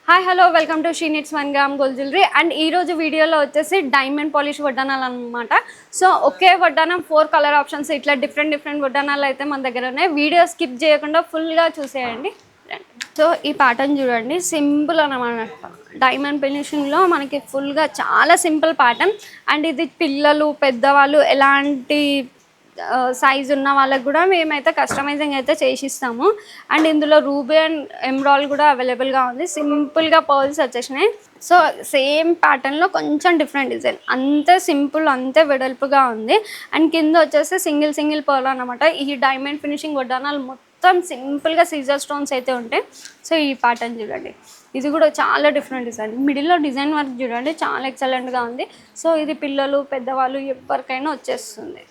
Hi hello welcome to she needs 1 gram gold jewellery. And ఈ రోజు వీడియోలో వచ్చేసి డైమండ్ పాలిష్ వడ్డానాలు అనమాట. సో ఒకే వడ్డానం 4 కలర్ ఆప్షన్స్ ఇట్లా డిఫరెంట్ వడ్డానాలు అయితే మన దగ్గర ఉన్నాయి. వీడియో స్కిప్ చేయకుండా ఫుల్గా చూసేయండి. సో ఈ ప్యాటర్న్ చూడండి, సింపుల్ అనమాట. డైమండ్ ఫినిషింగ్లో మనకి ఫుల్గా చాలా సింపుల్ ప్యాటర్న్. అండ్ ఇది పిల్లలు పెద్దవాళ్ళు ఎలాంటి సైజ్ ఉన్న వాళ్ళకి కూడా మేమైతే కస్టమైజింగ్ అయితే చేసిస్తాము. అండ్ ఇందులో రూబీ అండ్ ఎమ్రాల్ కూడా అవైలబుల్గా ఉంది. సింపుల్గా పర్ల్స్ వచ్చేసినాయి. సో సేమ్ ప్యాటర్న్లో కొంచెం డిఫరెంట్ డిజైన్, అంతే సింపుల్ అంతే వెడల్పుగా ఉంది. అండ్ కింద వచ్చేసి సింగిల్ పర్ల్ అనమాట. ఈ డైమండ్ ఫినిషింగ్ వడ్డానాలు మొత్తం సింపుల్గా సీజర్ స్టోన్స్ అయితే ఉంటాయి. సో ఈ ప్యాటర్న్ చూడండి, ఇది కూడా చాలా డిఫరెంట్ డిజైన్. మిడిల్లో డిజైన్ వర్క్ చూడండి, చాలా ఎక్సలెంట్గా ఉంది. సో ఇది పిల్లలు పెద్దవాళ్ళు ఎవరికైనా వచ్చేస్తుంది.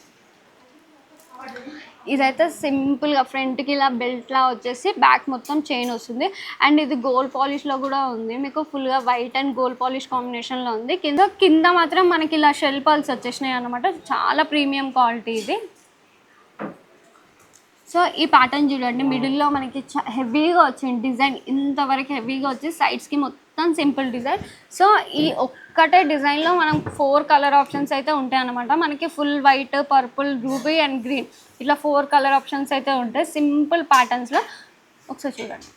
ఇదైతే సింపుల్గా ఫ్రంట్కి ఇలా బెల్ట్లా వచ్చేసి బ్యాక్ మొత్తం చైన్ వస్తుంది. అండ్ ఇది గోల్డ్ పాలిష్లో కూడా ఉంది, మీకు ఫుల్గా వైట్ అండ్ గోల్డ్ పాలిష్ కాంబినేషన్లో ఉంది. కింద మాత్రం మనకి ఇలా షెల్ పర్ల్స్ వచ్చేసినాయి అనమాట. చాలా ప్రీమియం క్వాలిటీ ఇది. సో ఈ ప్యాటర్న్ చూడండి, మిడిల్లో మనకి హెవీగా వచ్చింది డిజైన్, ఇంతవరకు హెవీగా వచ్చి సైడ్స్కి మొత్తం సింపుల్ డిజైన్. సో ఈ ఒక్కటే డిజైన్లో మనం 4 కలర్ ఆప్షన్స్ అయితే ఉంటాయి అనమాట. మనకి full white, purple, ruby and green ఇట్లా 4 కలర్ ఆప్షన్స్ అయితే ఉంటాయి సింపుల్ ప్యాటర్న్స్లో. ఒకసారి చూడండి.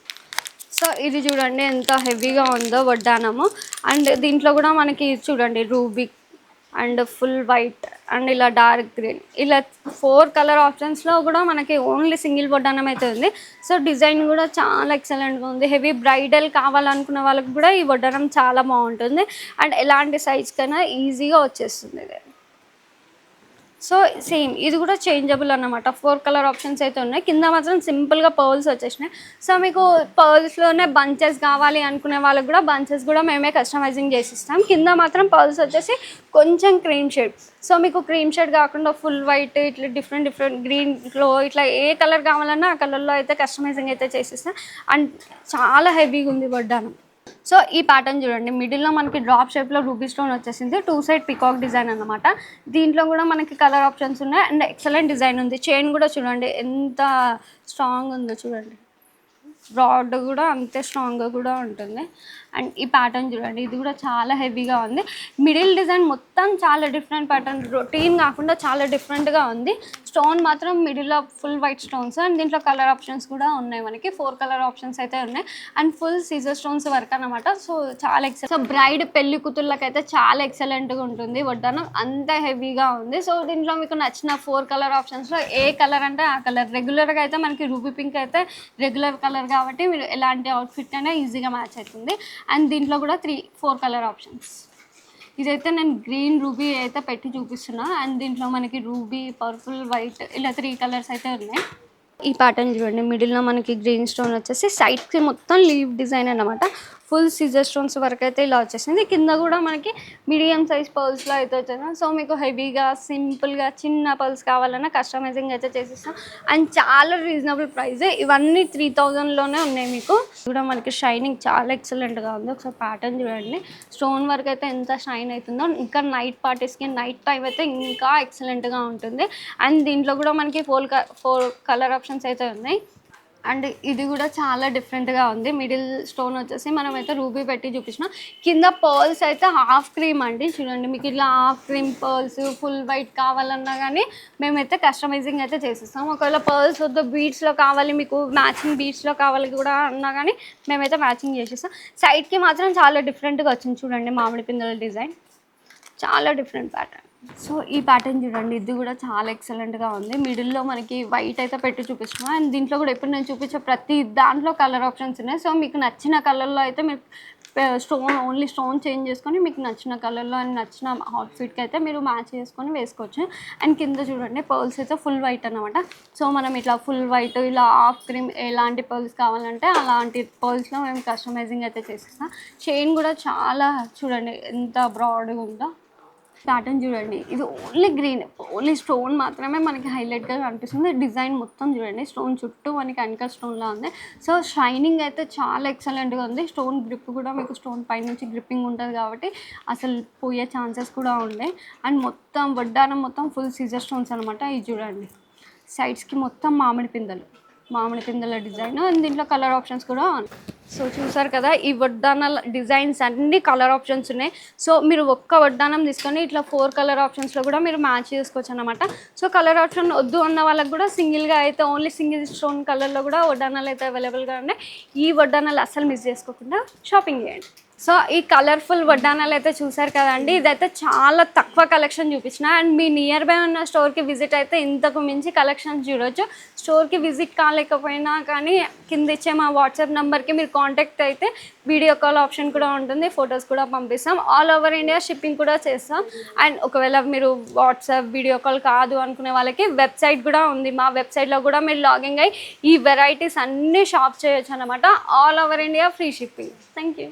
సో ఇది చూడండి ఎంత హెవీగా ఉందో వడ్డానము. అండ్ దీంట్లో కూడా మనకి చూడండి ruby and full white and ఇలా డార్క్ గ్రీన్, ఇలా 4 కలర్ ఆప్షన్స్లో కూడా మనకి ఓన్లీ సింగిల్ వడ్డానం అయితే ఉంది. సో డిజైన్ కూడా చాలా ఎక్సలెంట్గా ఉంది. హెవీ బ్రైడల్ కావాలనుకున్న వాళ్ళకి కూడా ఈ వడ్డానం చాలా బాగుంటుంది. అండ్ ఎలాంటి సైజ్కైనా ఈజీగా వచ్చేస్తుంది ఇది. సో సేమ్ ఇది కూడా చేంజబుల్ అన్నమాట. 4 కలర్ ఆప్షన్స్ అయితే ఉన్నాయి. కింద మాత్రం సింపుల్గా పర్ల్స్ వచ్చేసినాయి. సో మీకు పర్ల్స్లోనే బంచెస్ కావాలి అనుకునే వాళ్ళకి కూడా బంచెస్ కూడా మేమే కస్టమైజింగ్ చేసిస్తాం. కింద మాత్రం పర్ల్స్ వచ్చేసి కొంచెం క్రీమ్ షేడ్. సో మీకు క్రీమ్ షేడ్ కాకుండా ఫుల్ వైట్ ఇట్లా డిఫరెంట్ గ్రీన్లో ఇట్లా ఏ కలర్ కావాలన్నా ఆ కలర్లో అయితే కస్టమైజింగ్ అయితే చేసిస్తాం. అండ్ చాలా హెవీగా ఉంది వడ్డానం. సో ఈ ప్యాటర్న్ చూడండి, మిడిల్లో మనకి డ్రాప్ షేప్లో రూబీ స్టోన్ వచ్చేసింది. 2 సైడ్ పికాక్ డిజైన్ అనమాట. దీంట్లో కూడా మనకి కలర్ ఆప్షన్స్ ఉన్నాయి. అండ్ ఎక్సలెంట్ డిజైన్ ఉంది. చైన్ కూడా చూడండి ఎంత స్ట్రాంగ్ ఉందో చూడండి, బ్రాడ్ కూడా అంతే స్ట్రాంగ్గా కూడా ఉంటుంది. అండ్ ఈ ప్యాటర్న్ చూడండి, ఇది కూడా చాలా హెవీగా ఉంది. మిడిల్ డిజైన్ మొత్తం చాలా డిఫరెంట్ ప్యాటర్న్, రొటీన్ కాకుండా చాలా డిఫరెంట్గా ఉంది. స్టోన్ మాత్రం మిడిల్లో ఫుల్ వైట్ స్టోన్స్. అండ్ దీంట్లో కలర్ ఆప్షన్స్ కూడా ఉన్నాయి, మనకి 4 కలర్ ఆప్షన్స్ అయితే ఉన్నాయి. అండ్ ఫుల్ సీజర్ స్టోన్స్ వర్క్ అనమాట. సో చాలా సో బ్రైడ్ పెళ్లి కూతుర్లకైతే చాలా ఎక్సలెంట్గా ఉంటుంది వడ్డానం, అంత హెవీగా ఉంది. సో దీంట్లో మీకు నచ్చిన 4 కలర్ ఆప్షన్స్లో ఏ కలర్ అంటే ఆ కలర్. రెగ్యులర్గా అయితే మనకి రూబీ పింక్ అయితే రెగ్యులర్ కలర్ కాబట్టి మీరు ఎలాంటి అవుట్ఫిట్ అయినా ఈజీగా మ్యాచ్ అవుతుంది. అండ్ దీంట్లో కూడా 4 కలర్ ఆప్షన్స్. ఇదైతే నేను గ్రీన్ రూబీ అయితే పెట్టి చూపిస్తున్నా. అండ్ దీంట్లో మనకి రూబీ, పర్పుల్, వైట్ ఇలా 3 కలర్స్ అయితే ఉన్నాయి. ఈ ప్యాటర్న్ చూడండి, మిడిల్లో మనకి గ్రీన్ స్టోన్ వచ్చేసి సైడ్కి మొత్తం లీవ్ డిజైన్ అనమాట. ఫుల్ సీజర్ స్టోన్స్ వరకు అయితే ఇలా వచ్చేసింది. కింద కూడా మనకి మీడియం సైజ్ పర్ల్స్లో అయితే వచ్చేసాం. సో మీకు హెవీగా సింపుల్గా చిన్న పర్ల్స్ కావాలన్నా కస్టమైజింగ్ అయితే చేసేస్తాం. అండ్ చాలా రీజనబుల్ ప్రైస్. ఇవన్నీ 3000లోనే ఉన్నాయి. మీకు కూడా మనకి షైనింగ్ చాలా ఎక్సలెంట్గా ఉంది. ఒకసారి ప్యాటర్న్ చూడండి, స్టోన్ వర్క్ అయితే ఎంత షైన్ అవుతుందో. ఇంకా నైట్ పార్టీస్కి నైట్ టైం అయితే ఇంకా ఎక్సలెంట్గా ఉంటుంది. అండ్ దీంట్లో కూడా మనకి 4 కలర్ ఆప్షన్స్ అయితే ఉన్నాయి. అండ్ ఇది కూడా చాలా డిఫరెంట్గా ఉంది. మిడిల్ స్టోన్ వచ్చేసి మనమైతే రూబీ పెట్టి చూపించినాం. కింద పర్ల్స్ అయితే హాఫ్ క్రీమ్ అండి. చూడండి, మీకు ఇట్లా half cream pearls full white కావాలన్నా కానీ మేమైతే కస్టమైజింగ్ అయితే చేసిస్తాం. ఒకవేళ పర్ల్స్ వద్దు బీడ్స్లో కావాలి, మీకు మ్యాచింగ్ బీడ్స్లో కావాలి కూడా అన్నా కానీ మేమైతే మ్యాచింగ్ చేసిస్తాం. సైడ్కి మాత్రం చాలా డిఫరెంట్గా వచ్చింది. చూడండి, మామిడి పిందెల డిజైన్ చాలా డిఫరెంట్ ప్యాటర్న్. సో ఈ ప్యాటర్న్ చూడండి, ఇది కూడా చాలా ఎక్సలెంట్గా ఉంది. మిడిల్లో మనకి వైట్ అయితే పెట్టి చూపిస్తున్నాం. అండ్ దీంట్లో కూడా ఇప్పుడు నేను చూపించే ప్రతి దాంట్లో కలర్ ఆప్షన్స్ ఉన్నాయి. సో మీకు నచ్చిన కలర్లో అయితే మీరు ఓన్లీ స్టోన్ చేంజ్ చేసుకొని మీకు నచ్చిన కలర్లో అండ్ నచ్చిన అవుట్ఫిట్కి అయితే మీరు మ్యాచ్ చేసుకొని వేసుకోవచ్చు. అండ్ కింద చూడండి పర్ల్స్ అయితే ఫుల్ వైట్ అనమాట. సో మనం ఇట్లా ఫుల్ వైట్ ఇలా హాఫ్ క్రీమ్ ఎలాంటి పర్ల్స్ కావాలంటే అలాంటి పర్ల్స్లో మేము కస్టమైజింగ్ అయితే చేసేస్తాం. చైన్ కూడా చాలా చూడండి ఎంత బ్రాడ్గా ఉందో. ప్యాటర్న్ చూడండి, ఇది ఓన్లీ స్టోన్ మాత్రమే మనకి హైలైట్గా కనిపిస్తుంది. డిజైన్ మొత్తం చూడండి, స్టోన్ చుట్టూ మనకి అంకర్ స్టోన్లా ఉంది. సో షైనింగ్ అయితే చాలా ఎక్సలెంట్గా ఉంది. స్టోన్ గ్రిప్ కూడా మీకు స్టోన్ పైనుంచి గ్రిప్పింగ్ ఉంటుంది కాబట్టి అసలు పోయే ఛాన్సెస్ కూడా ఉన్నాయి. అండ్ మొత్తం వడ్డానం మొత్తం ఫుల్ సీజర్ స్టోన్స్ అనమాట. ఇది చూడండి, సైడ్స్కి మొత్తం మామిడి పిందెలు. మామిడి పిందెల డిజైన్ అండ్ దీంట్లో కలర్ ఆప్షన్స్ కూడా సో చూసారు కదా ఈ వడ్డానాల డిజైన్స్ అన్ని కలర్ ఆప్షన్స్ ఉన్నాయి. సో మీరు ఒక్క వడ్డానం తీసుకొని ఇట్లా 4 కలర్ ఆప్షన్స్లో కూడా మీరు మ్యాచ్ చేసుకోవచ్చు అనమాట. సో కలర్ ఆప్షన్ వద్దు అన్న వాళ్ళకి కూడా సింగిల్గా అయితే ఓన్లీ సింగిల్ స్టోన్ కలర్లో కూడా వడ్డానాలు అయితే అవైలబుల్గా ఉన్నాయి. ఈ వడ్డానాలు అస్సలు మిస్ చేసుకోకుండా షాపింగ్ చేయండి. సో ఈ కలర్ఫుల్ వడ్డానాలు అయితే చూసారు కదండి, ఇదైతే చాలా తక్కువ కలెక్షన్ చూపించిన. అండ్ మీ నియర్ బై ఉన్న స్టోర్కి విజిట్ అయితే ఇంతకు మించి కలెక్షన్ చూడొచ్చు. స్టోర్కి విజిట్ కాలేకపోయినా కానీ కింద ఇచ్చే మా వాట్సాప్ నెంబర్కి మీరు కాంటాక్ట్ అయితే వీడియో కాల్ ఆప్షన్ కూడా ఉంటుంది, ఫొటోస్ కూడా పంపిస్తాం. ఆల్ ఓవర్ ఇండియా షిప్పింగ్ కూడా చేస్తాం. అండ్ ఒకవేళ మీరు వాట్సాప్ వీడియో కాల్ కాదు అనుకునే వాళ్ళకి వెబ్సైట్ కూడా ఉంది. మా వెబ్సైట్లో కూడా మీరు లాగిన్ అయ్యి ఈ వెరైటీస్ అన్నీ షాప్ చేయొచ్చు అనమాట. All over India free shipping. Thank you.